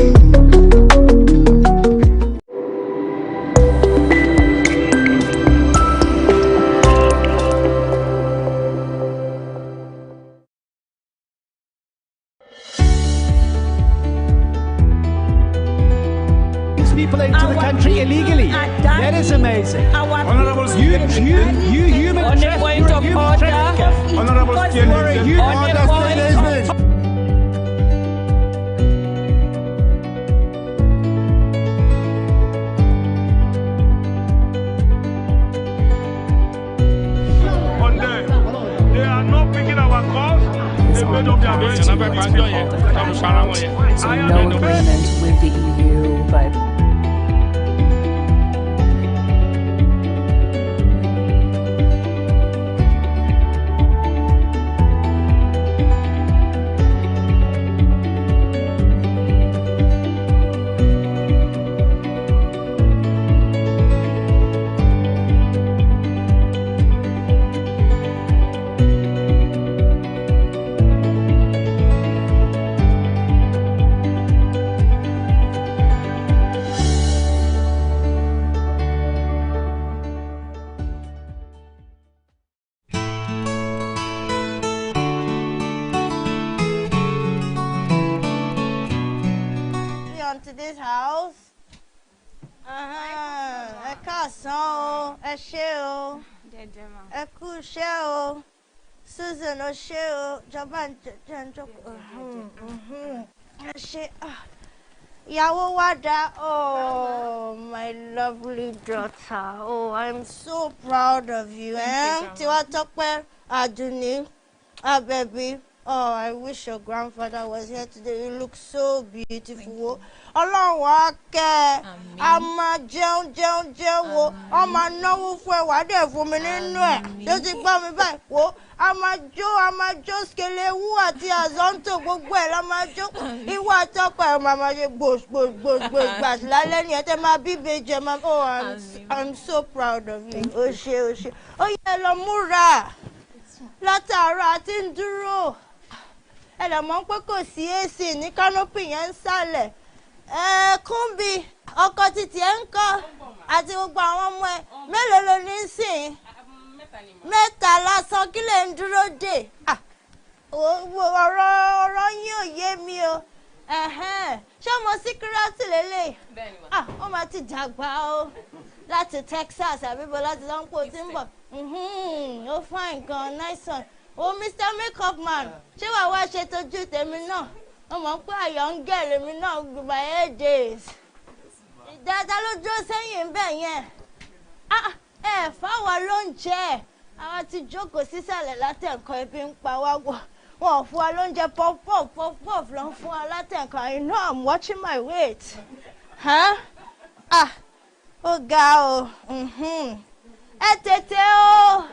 People into the country illegally. That is amazing. Honorable You human On the point of order. Honorable You On the point of They are not picking our calls. They made up their minds. So no agreement with the EU, but to this house. Ẹ káàsán o, ẹ ṣé o, ẹ kú iṣẹ́ o, Susan o ṣé o, jọba jẹ́ ń jókòó. Ẹ ṣé. Ìyàwó wa dà. Oh, my lovely daughter. Oh, I'm so proud of you. Tiwatope, Aduni, Abebi. Oh, I wish your grandfather was here today. You look so beautiful. Ọlọ́run wá kẹ́ ẹ. A máa jẹun wo. A máa náwó fún ẹ wá dẹ̀ fún mi nínú ẹ̀. Ṣé ti gbọ́ mi báyìí? Wo a máa jó skelewu àti àzọ́ntò gbogbo ẹ̀ la máa jó. Ìwọ àtọ́pọ̀ ẹ̀ máa ṣe gbòs lálẹ́ ni ẹ tẹ́ máa bí ìbejì ẹ máa. Oh, I'm so proud of you. O ṣé. Ó yẹ lọ múra. Látàárọ̀ àti ń dúró. Ẹ lè mọ̀ pé kò sí AC ní canopy yẹn ń sálẹ̀. Kúnbi ọkọ títí ẹ ń kọ́ àti gbogbo àwọn ọmọ ẹ mélòó ló ní sìn? Mẹ́ta lásán kí lè ń dúró dè? Ọ̀rọ̀ yín ò yé mi o. Ṣé ọmọ síkírátì lélẹ̀? Ó máa ti dàgbà o láti Texas àbíbo láti lọ́npọ̀ tí ń bọ̀. Ó fine gan, nice one. Oh, Mr. Makeup Man, ṣé wàá wá ṣe tójú tèmi náà? Mo mọ̀ pé àyọ̀ ń gẹ̀rẹ̀ mi náà by 8 days. Dáadáa ló dúró sẹ́yìn bẹ́ẹ̀ yẹn. Fáwọn ló ń jẹ. Àwọn ti jókòó sísàlẹ̀ látẹ̀kọ́ ebi ń pa wá wọ̀. Wọ́n fún wa lóúnjẹ puff ló ń fún wa látẹ̀kọ́. You know I'm watching my weight. Huh? Ah, ó ga o. Ẹ tètè o.